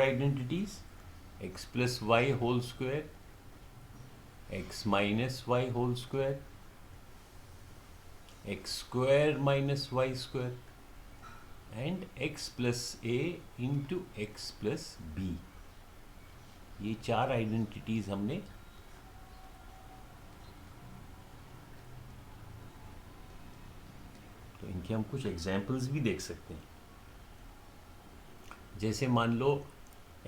Identities x plus y whole square, x minus y whole square, x square minus y square and x plus a into x plus b. ये चार identities हमने तो इनके हम कुछ examples भी देख सकते हैं। जैसे मान लो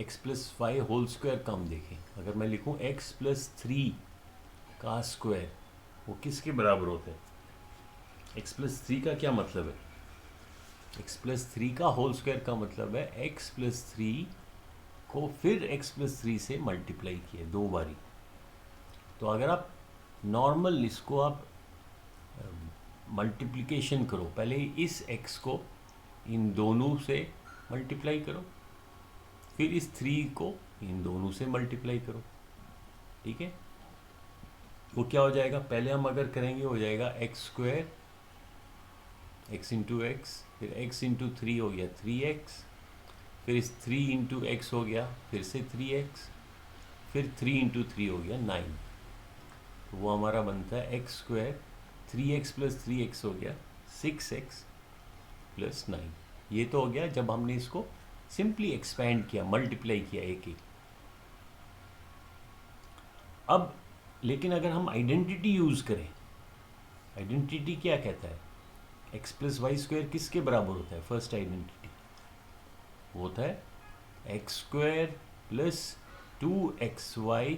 x plus y whole square का हम देखें, अगर मैं लिखूं x प्लस थ्री का स्क्वायर, वो किसके बराबर होता है? x प्लस थ्री का क्या मतलब है? x प्लस थ्री का होल स्क्वायर का मतलब है x प्लस थ्री को फिर x प्लस थ्री से मल्टीप्लाई किए दो बारी। तो अगर आप नॉर्मल इसको आप मल्टीप्लिकेशन करो, पहले इस x को इन दोनों से मल्टीप्लाई करो, फिर इस थ्री को इन दोनों से मल्टीप्लाई करो, ठीक है? वो क्या हो जाएगा? पहले हम अगर करेंगे हो जाएगा x square, x into x, फिर एक्स इंटू थ्री हो गया थ्री एक्स, फिर इस थ्री इंटू एक्स हो गया फिर से थ्री एक्स, फिर थ्री इंटू थ्री हो गया नाइन। तो वो हमारा बनता है x square, three x plus three x हो गया सिक्स एक्स प्लस नाइन। ये तो हो गया जब हमने इसको सिंपली एक्सपेंड किया, मल्टीप्लाई किया एक एक। अब लेकिन अगर हम आइडेंटिटी यूज़ करें, आइडेंटिटी क्या कहता है? एक्स प्लस वाई स्क्वायर किसके बराबर होता है? फर्स्ट आइडेंटिटी वो होता है x square plus two x y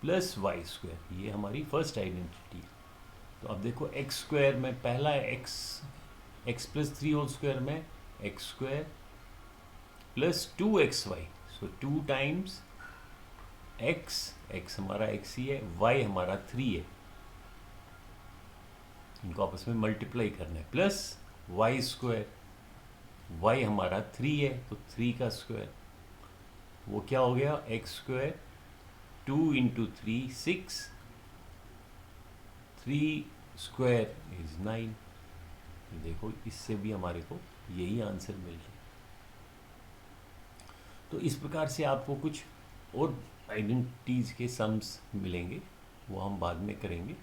plus y square. ये हमारी फर्स्ट आइडेंटिटी है। तो अब देखो एक्स स्क्वायर में पहला x, x plus three whole square में x square plus two x y, so two times x, x हमारा एक्स ही है, वाई हमारा थ्री है, इनको आपस में मल्टीप्लाई करना है, प्लस वाई स्क्वायर, वाई हमारा थ्री है तो थ्री का स्क्वायर, वो क्या हो गया? X square two into three six, three square is nine. देखो इससे भी हमारे को यही आंसर मिल रहा है। तो इस प्रकार से आपको कुछ और आइडेंटिटीज़ के सम्स मिलेंगे, वो हम बाद में करेंगे।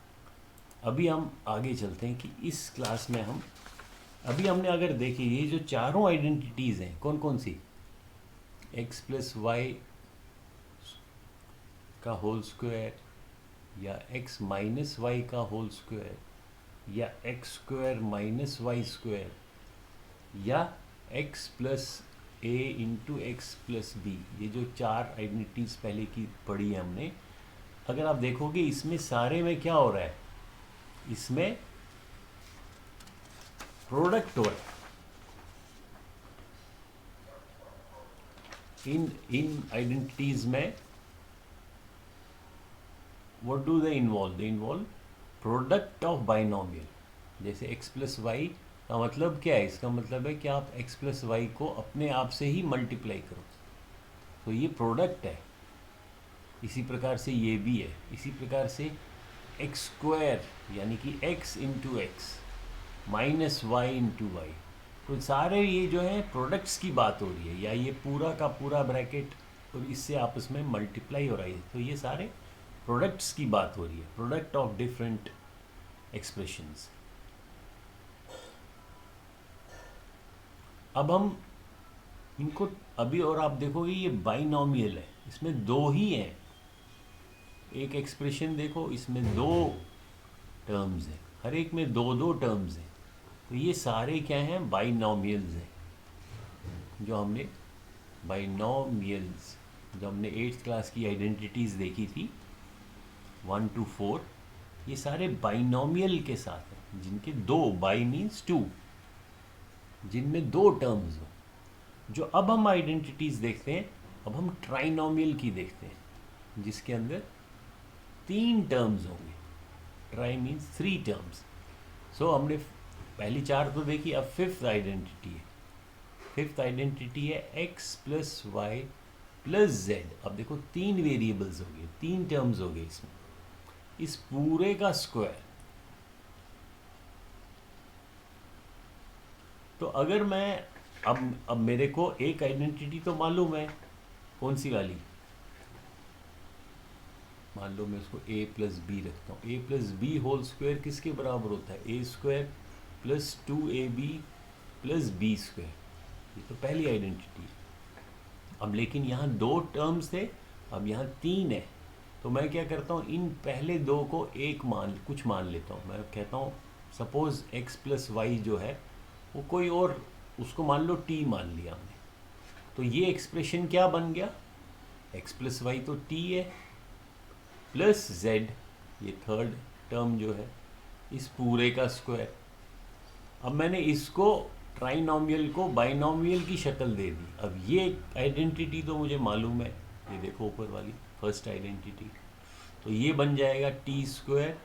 अभी हम आगे चलते हैं कि इस क्लास में हम अभी हमने अगर देखी ये जो चारों आइडेंटिटीज़ हैं कौन कौन सी, एक्स प्लस वाई का होल स्क्वायर, या एक्स माइनस वाई का होल स्क्वायर, या x square minus y square, या x plus a into x plus b, ये जो चार आइडेंटिटीज़ पहले की पढ़ी है हमने, अगर आप देखोगे इसमें सारे में क्या हो रहा है? इसमें प्रोडक्ट हो रहा है। इन आइडेंटिटीज़ में what do they involve? They involve product of binomial. जैसे एक्स प्लस वाई का मतलब क्या है? इसका मतलब है कि आप एक्स प्लस वाई को अपने आप से ही मल्टीप्लाई करो, तो ये प्रोडक्ट है। इसी प्रकार से ये भी है। इसी प्रकार से एक्स स्क्वायर यानी कि x into x minus y into y, तो सारे ये जो है प्रोडक्ट्स की बात हो रही है, या ये पूरा का पूरा ब्रैकेट और इससे आपस में मल्टीप्लाई हो रही है, तो ये सारे प्रोडक्ट्स की बात हो रही है, प्रोडक्ट ऑफ डिफरेंट एक्सप्रेशंस। अब हम इनको अभी और आप देखोगे ये बाइनोमियल है, इसमें दो ही हैं। एक एक्सप्रेशन देखो, इसमें दो टर्म्स हैं, हर एक में दो दो टर्म्स हैं, तो ये सारे क्या हैं? बाइनोमियल्स हैं। जो हमने बाइनोमियल्स, जो हमने एट्थ क्लास की आइडेंटिटीज़ देखी थी 1 to 4, ये सारे बाइनोमियल के साथ हैं, जिनके दो, बाई मीन्स टू, जिनमें दो टर्म्स हो। जो अब हम आइडेंटिटीज़ देखते हैं, अब हम ट्राइनोमियल की देखते हैं, जिसके अंदर तीन टर्म्स होंगे। Tri means three terms. So हमने पहली चार तो देखी, अब फिफ्थ आइडेंटिटी है। फिफ्थ आइडेंटिटी है x plus y plus z. अब देखो तीन वेरिएबल्स हो गए, तीन टर्म्स हो गए इसमें, इस पूरे का स्क्वायर। तो अगर मैं अब मेरे को एक आइडेंटिटी तो मालूम है कौन सी वाली? मान लो मैं इसको a प्लस बी रखता हूँ। a plus b whole square किसके बराबर होता है? a square plus 2ab plus b square. ये तो पहली आइडेंटिटी है। अब लेकिन यहाँ 2 टर्म्स थे, अब यहाँ 3 है, तो मैं क्या करता हूँ, इन पहले 2 को कुछ मान लेता हूँ। मैं कहता हूँ सपोज x प्लस वाई जो है वो कोई और, उसको मान लो t मान लिया हमने, तो ये एक्सप्रेशन क्या बन गया? x प्लस वाई तो t है, प्लस z, ये थर्ड टर्म जो है, इस पूरे का स्क्वायर। अब मैंने इसको ट्राइनॉमियल को बाइनॉमियल की शक्ल दे दी। अब ये आइडेंटिटी तो मुझे मालूम है, ये देखो ऊपर वाली फर्स्ट आइडेंटिटी, तो ये बन जाएगा T square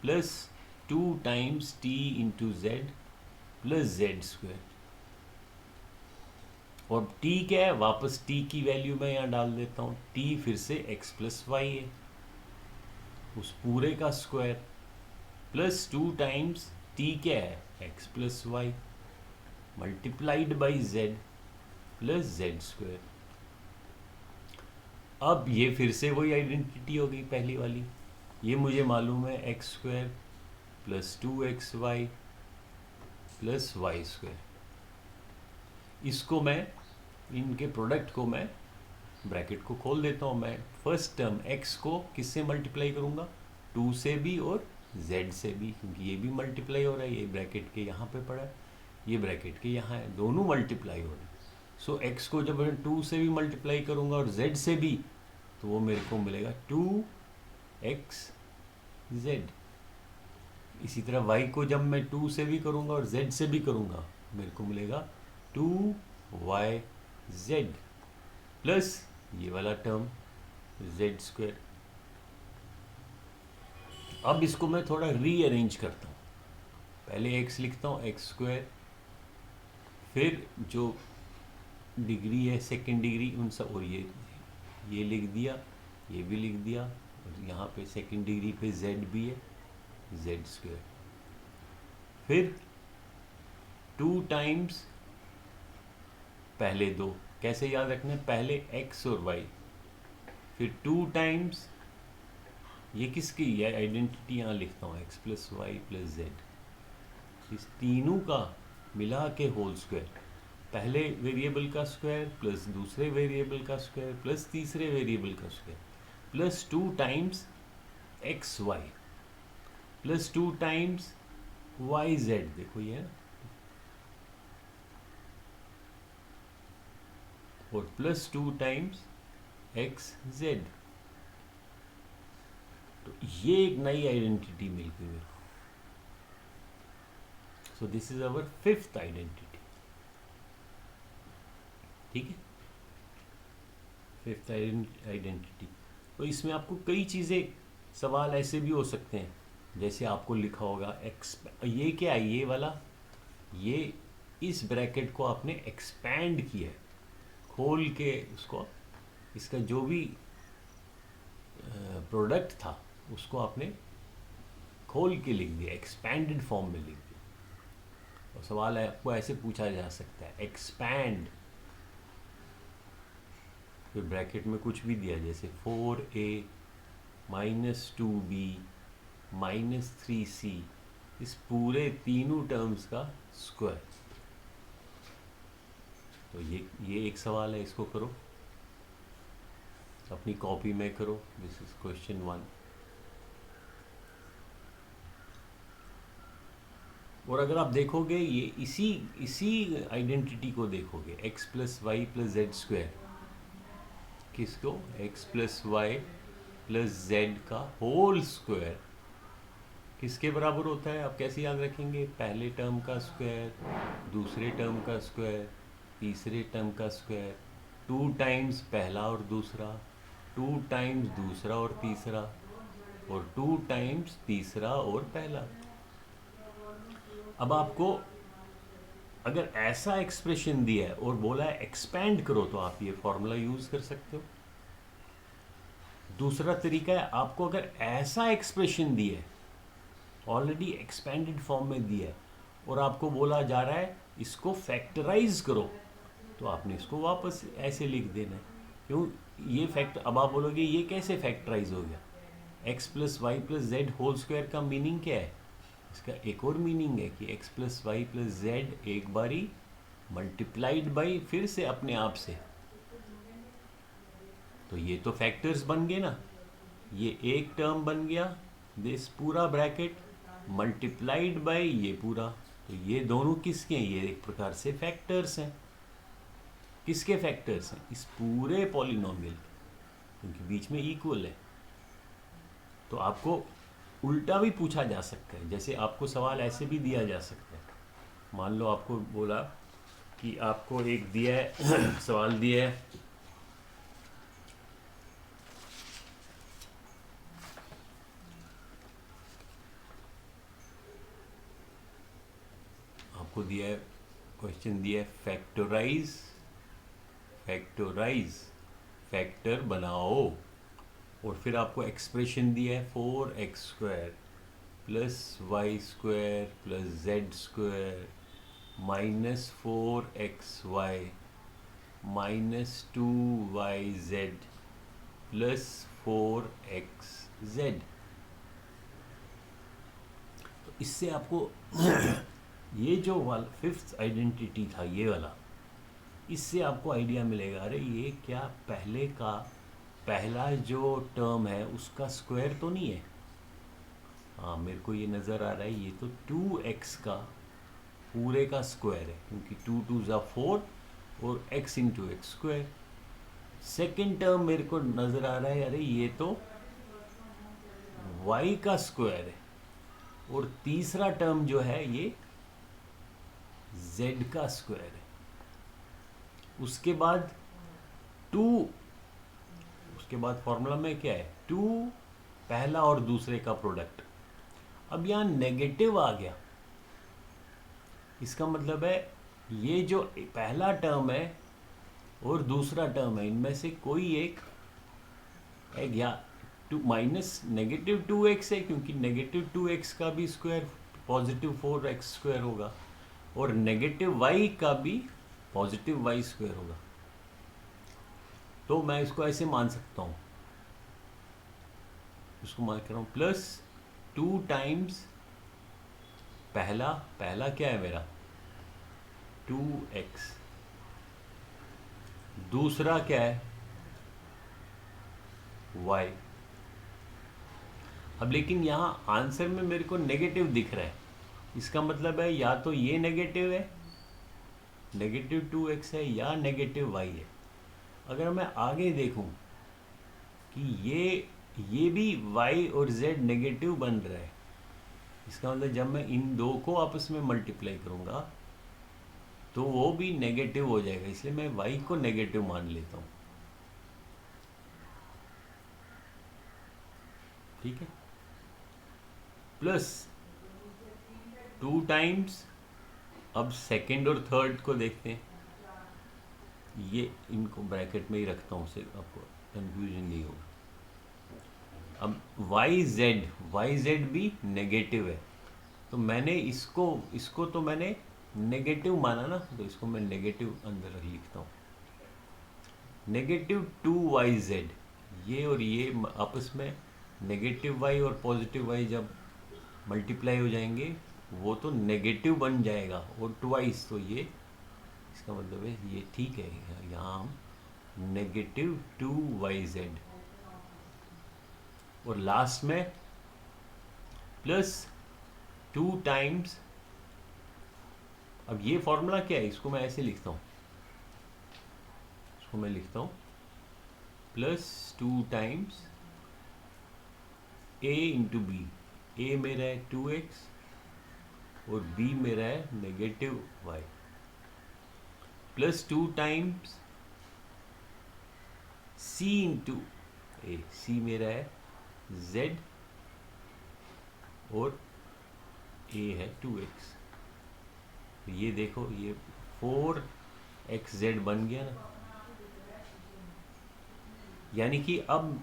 plus 2 times T into Z plus z square. और t क्या है? वापस t की वैल्यू मैं यहाँ डाल देता हूँ। t फिर से x प्लस वाई है, उस पूरे का स्क्वायर, प्लस 2 टाइम्स t क्या है? x plus y multiplied by z plus z square. अब ये फिर से वही आइडेंटिटी हो गई पहली वाली। ये मुझे मालूम है x square plus 2xy plus y square. इसको मैं, इनके प्रोडक्ट को मैं ब्रैकेट को खोल देता हूँ। मैं फर्स्ट टर्म x को किससे मल्टीप्लाई करूँगा? 2 से भी और z से भी, क्योंकि ये भी मल्टीप्लाई हो रहा है, ये ब्रैकेट के यहाँ पे पड़ा है, ये ब्रैकेट के यहाँ है, दोनों मल्टीप्लाई हो रहे हैं। सो x को जब मैं 2 से भी मल्टीप्लाई करूँगा और z से भी, तो वो मेरे को मिलेगा 2xz। इसी तरह y को जब मैं 2 से भी करूँगा और z से भी करूँगा, मेरे को मिलेगा 2yz प्लस ये वाला टर्म z स्क्वायर। अब इसको मैं थोड़ा रीअरेंज करता हूँ। पहले x लिखता हूँ x स्क्वायर, फिर जो डिग्री है सेकेंड डिग्री उन सब, और ये लिख दिया, ये भी लिख दिया, और यहाँ पे सेकेंड डिग्री पे z भी है, z स्क्वायर। फिर 2 टाइम्स पहले 2 कैसे याद रखना है? पहले x और y, फिर 2 टाइम्स ये किसकी है आइडेंटिटी, यहाँ लिखता हूँ x plus y plus z, इस तीनों का मिला के होल स्क्वायर। पहले वेरिएबल का स्क्वायर प्लस दूसरे वेरिएबल का स्क्वायर प्लस तीसरे वेरिएबल का square plus 2 times x y plus 2 times y z. देखो ये है, और प्लस 2 टाइम्स एक्स जेड। तो ये एक नई आइडेंटिटी मिल गई मेरे को। So this is our 5th identity. ठीक है, 5th आइडेंटिटी। तो इसमें आपको कई चीज़ें, सवाल ऐसे भी हो सकते हैं, जैसे आपको लिखा होगा ये क्या है, ये वाला, ये इस ब्रैकेट को आपने एक्सपैंड किया है, खोल के उसको, इसका जो भी प्रोडक्ट था उसको आपने खोल के लिख दिया, एक्सपैंडेड फॉर्म में लिख दिया। और सवाल है आपको ऐसे पूछा जा सकता है, एक्सपैंड, फिर ब्रैकेट में कुछ भी दिया, जैसे 4a minus 2b minus 3c, इस पूरे तीनों टर्म्स का स्क्वायर। तो ये एक सवाल है, इसको करो, अपनी कॉपी में करो। This is question 1। और अगर आप देखोगे, ये इसी आइडेंटिटी को देखोगे, x plus y plus z square, किसको? x plus y plus z का होल स्क्वायर किसके बराबर होता है? आप कैसे याद रखेंगे? पहले टर्म का स्क्वायर, दूसरे टर्म का स्क्वायर, तीसरे टर्म का स्क्वायर, 2 टाइम्स पहला और दूसरा, 2 टाइम्स दूसरा और तीसरा, और 2 टाइम्स तीसरा और पहला। अब आपको अगर ऐसा एक्सप्रेशन दिया है और बोला है एक्सपैंड करो, तो आप ये फॉर्मूला यूज कर सकते हो। दूसरा तरीका है, आपको अगर ऐसा एक्सप्रेशन दिया है, ऑलरेडी एक्सपैंडेड फॉर्म में दिया है, और आपको बोला जा रहा है इसको फैक्टराइज करो, तो आपने इसको वापस ऐसे लिख देना है, क्यों ये फैक्ट, अब आप बोलोगे ये कैसे फैक्टराइज हो गया, x plus y plus z whole square का मीनिंग क्या है? इसका एक और मीनिंग है कि x plus y plus z एक बारी मल्टीप्लाइड बाई फिर से अपने आप से, तो ये तो फैक्टर्स बन गए ना, ये एक टर्म बन गया, दिस पूरा ब्रैकेट मल्टीप्लाइड बाय ये पूरा, तो ये दोनों किसके हैं? ये एक प्रकार से फैक्टर्स हैं। किसके फैक्टर्स हैं? इस पूरे पॉलिनोमियल के, क्योंकि बीच में इक्वल है। तो आपको उल्टा भी पूछा जा सकता है, जैसे आपको सवाल ऐसे भी दिया जा सकता है। मान लो आपको बोला कि आपको एक दिया है सवाल दिया है आपको दिया है, क्वेश्चन दिया है फैक्टराइज फैक्टर बनाओ, और फिर आपको एक्सप्रेशन दिया है 4x² plus y square plus z square minus 4xy minus 2yz plus 4xz। तो इससे आपको ये जो वाला फिफ्थ आइडेंटिटी था ये वाला, इससे आपको आइडिया मिलेगा, अरे ये क्या पहला जो टर्म है उसका स्क्वायर तो नहीं है? हाँ, मेरे को ये नज़र आ रहा है, ये तो 2x का पूरे का स्क्वायर है, क्योंकि 2 2 ज़ा 4 और x into x square. Second term मेरे को नज़र आ रहा है, अरे ये तो y का स्क्वायर है, और तीसरा टर्म जो है ये z का स्क्वायर है। उसके बाद 2, उसके बाद फॉर्मूला में क्या है, 2 पहला और दूसरे का प्रोडक्ट। अब यहाँ नेगेटिव आ गया, इसका मतलब है ये जो पहला टर्म है और दूसरा टर्म है, इनमें से कोई एक या टू माइनस नेगेटिव 2x है, क्योंकि नेगेटिव 2x का भी स्क्वायर पॉजिटिव 4x स्क्वायर होगा, और नेगेटिव y का भी पॉजिटिव y स्क्वायर होगा। तो मैं इसको ऐसे मान सकता हूँ, इसको मान कर रहा हूँ प्लस 2 टाइम्स पहला क्या है मेरा 2x, दूसरा क्या है y। अब लेकिन यहाँ आंसर में मेरे को नेगेटिव दिख रहा है, इसका मतलब है या तो ये नेगेटिव है, नेगेटिव 2x है, या नेगेटिव y है। अगर मैं आगे देखूं कि ये भी y और z नेगेटिव बन रहा है, इसका मतलब जब मैं इन दो को आपस में मल्टीप्लाई करूंगा तो वो भी नेगेटिव हो जाएगा, इसलिए मैं y को नेगेटिव मान लेता हूं। ठीक है, प्लस 2 टाइम्स, अब सेकंड और थर्ड को देखते हैं, ये इनको ब्रैकेट में ही रखता हूँ, से आपको कंफ्यूजन नहीं होगा। अब वाई जेड भी नेगेटिव है, तो मैंने इसको तो मैंने नेगेटिव माना ना, तो इसको मैं नेगेटिव अंदर लिखता हूँ। नेगेटिव 2yz, ये और ये आपस में नेगेटिव y और पॉजिटिव y जब मल्टीप्लाई हो जाएंगे वो तो नेगेटिव बन जाएगा, और ट्वाइस, तो ये इसका मतलब है ये ठीक है, यहाँ हम नेगेटिव 2yz, और लास्ट में प्लस 2 टाइम्स। अब ये फॉर्मूला क्या है, इसको मैं ऐसे लिखता हूँ, इसको मैं लिखता हूँ plus 2 times a into b. A मेरा है 2x और b मेरा है negative y, plus 2 times c into a, c मेरा है z और a है 2x। तो ये देखो, ये 4xz बन गया ना, यानी कि अब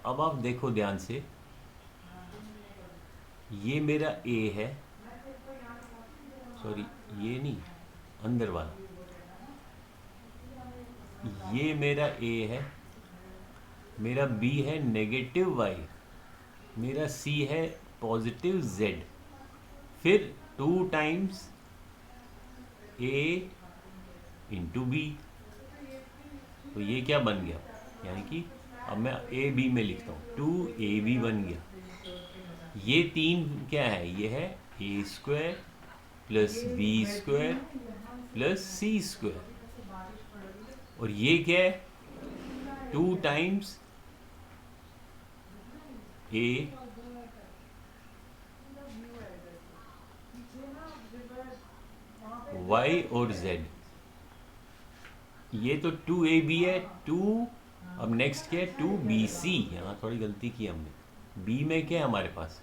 आप देखो ध्यान से, ये मेरा a है, सॉरी ये नहीं, अंदर वाला, ये मेरा a है, मेरा b है नेगेटिव y, मेरा c है पॉजिटिव z, फिर 2 टाइम्स a इंटू बी। तो ये क्या बन गया, यानी कि अब मैं ए बी में लिखता हूँ, 2ab बन गया। ये 3 क्या है, ये है a square plus b square plus c square, और ये क्या है 2 टाइम्स ए वाई और जेड। ये तो 2ab है, 2, अब नेक्स्ट क्या है 2bc। यहाँ थोड़ी गलती की हमने, b में क्या है हमारे पास,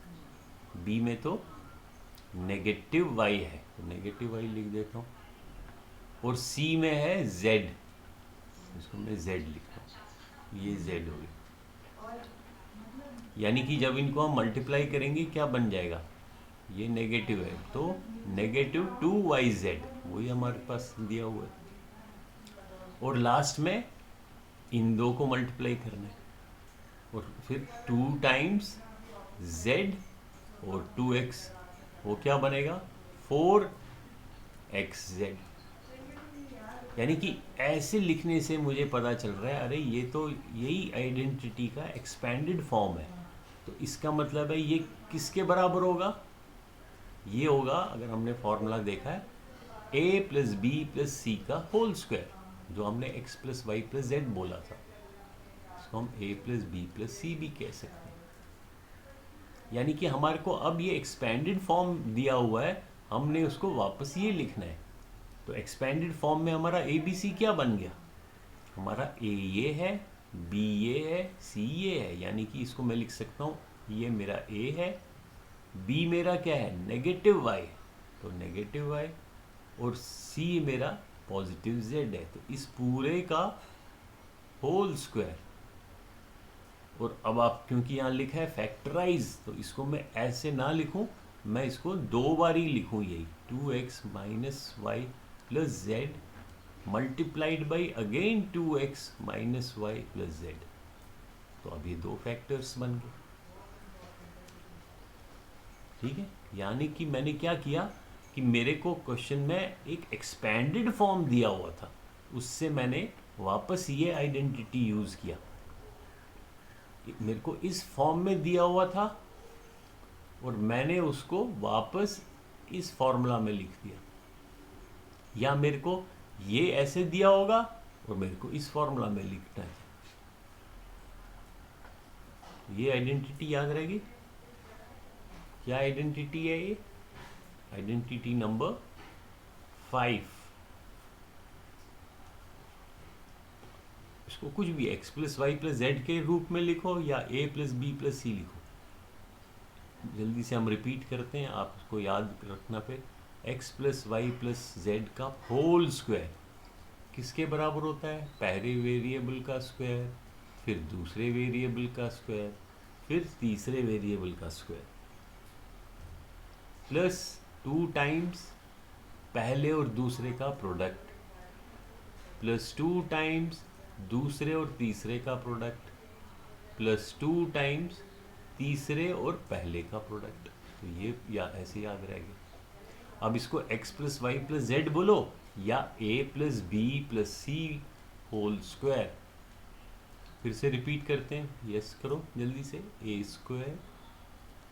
b में तो नेगेटिव y है, तो नेगेटिव y लिख देता हूँ, और c में है z, इसको मैं z लिखता हूँ, ये z हो गया। यानी कि जब इनको हम मल्टीप्लाई करेंगे क्या बन जाएगा, ये नेगेटिव है तो नेगेटिव 2yz, वही हमारे पास दिया हुआ है, और लास्ट में इन दो को मल्टीप्लाई करना है, और फिर 2 टाइम्स z और 2x, वो क्या बनेगा 4xz। यानी कि ऐसे लिखने से मुझे पता चल रहा है, अरे ये तो यही आइडेंटिटी का एक्सपेंडेड फॉर्म है, तो इसका मतलब है ये किसके बराबर होगा, ये होगा, अगर हमने फॉर्मूला देखा है, a plus b plus c का होल स्क्वायर, जो हमने x plus y plus z बोला था, इसको हम a plus b plus c भी कह सकते हैं। यानी कि हमारे को अब ये एक्सपेंडेड फॉर्म दिया हुआ है, हमने उसको वापस ये लिखना है। तो एक्सपेंडेड फॉर्म में हमारा ए बी सी क्या बन गया, हमारा a ये है, b ये है, c ये है, यानी कि इसको मैं लिख सकता हूँ, ये मेरा a है, b मेरा क्या है नेगेटिव y, तो नेगेटिव y, और c मेरा पॉजिटिव z है, तो इस पूरे का होल स्क्वायर। और अब आप क्योंकि यहाँ लिखा है फैक्टराइज, तो इसको मैं ऐसे ना लिखूं, मैं इसको 2 बार ही लिखूं, यही 2x minus y plus z multiplied by again 2x minus y plus z. तो अब ये 2 फैक्टर्स बन गए, ठीक है। यानी कि मैंने क्या किया कि मेरे को क्वेश्चन में एक एक्सपेंडेड फॉर्म दिया हुआ था, उससे मैंने वापस ये आइडेंटिटी यूज किया, मेरे को इस फॉर्म में दिया हुआ था और मैंने उसको वापस इस फॉर्मूला में लिख दिया, या मेरे को ये ऐसे दिया होगा और मेरे को इस फॉर्मूला में लिखना है। ये आइडेंटिटी याद रहेगी, क्या आइडेंटिटी है ये, आइडेंटिटी नंबर 5। इसको कुछ भी x plus y plus z के रूप में लिखो या a plus b plus c लिखो, जल्दी से हम रिपीट करते हैं, आप उसको याद रखना। फिर x plus y plus z का होल स्क्वायर किसके बराबर होता है, पहले वेरिएबल का स्क्वायर, फिर दूसरे वेरिएबल का स्क्वायर, फिर तीसरे वेरिएबल का स्क्वायर, प्लस 2 टाइम्स पहले और दूसरे का प्रोडक्ट, प्लस 2 टाइम्स दूसरे और तीसरे का प्रोडक्ट, प्लस 2 टाइम्स तीसरे और पहले का प्रोडक्ट। तो ये या ऐसे याद रहेगा। अब इसको x plus y plus z बोलो या a plus b plus c whole square. फिर से रिपीट करते हैं, यस करो जल्दी से, a स्क्वायर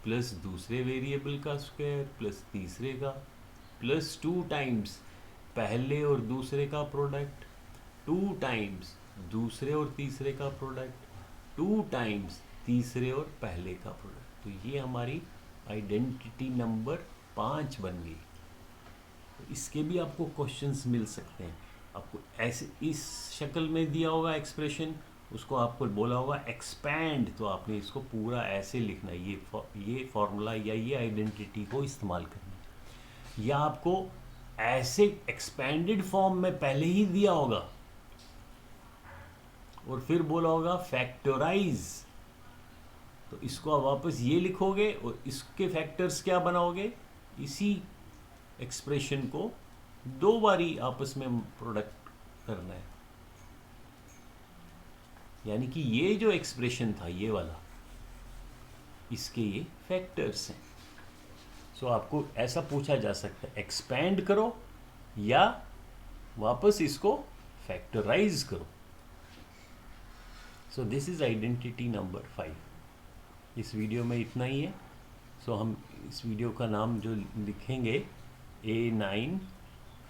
प्लस दूसरे वेरिएबल का स्क्वायर प्लस तीसरे का, प्लस 2 टाइम्स पहले और दूसरे का प्रोडक्ट, 2 टाइम्स दूसरे और तीसरे का प्रोडक्ट, 2 टाइम्स तीसरे और पहले का प्रोडक्ट। तो ये हमारी आइडेंटिटी नंबर 5 बन गई। तो इसके भी आपको क्वेश्चंस मिल सकते हैं, आपको ऐसे इस शक्ल में दिया होगा एक्सप्रेशन, उसको आपको बोला होगा एक्सपैंड, तो आपने इसको पूरा ऐसे लिखना है, ये फॉर्मूला या ये आइडेंटिटी को इस्तेमाल करना है। या आपको ऐसे एक्सपैंडेड फॉर्म में पहले ही दिया होगा और फिर बोला होगा फैक्टराइज, तो इसको आप वापस ये लिखोगे और इसके फैक्टर्स क्या बनाओगे, इसी एक्सप्रेशन को 2 बारी आपस में प्रोडक्ट करना है। यानी कि ये जो एक्सप्रेशन था ये वाला, इसके ये फैक्टर्स हैं। सो आपको ऐसा पूछा जा सकता है, एक्सपैंड करो या वापस इसको फैक्टराइज करो। So this is identity number 5। इस वीडियो में इतना ही है। सो हम इस वीडियो का नाम जो लिखेंगे A9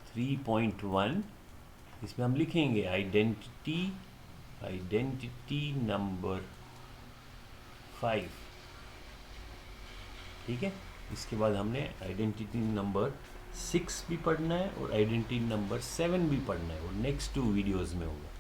3.1, इसमें हम लिखेंगे आइडेंटिटी नंबर 5। ठीक है, इसके बाद हमने आइडेंटिटी नंबर 6 भी पढ़ना है और आइडेंटिटी नंबर 7 भी पढ़ना है, और नेक्स्ट 2 वीडियोज़ में होगा।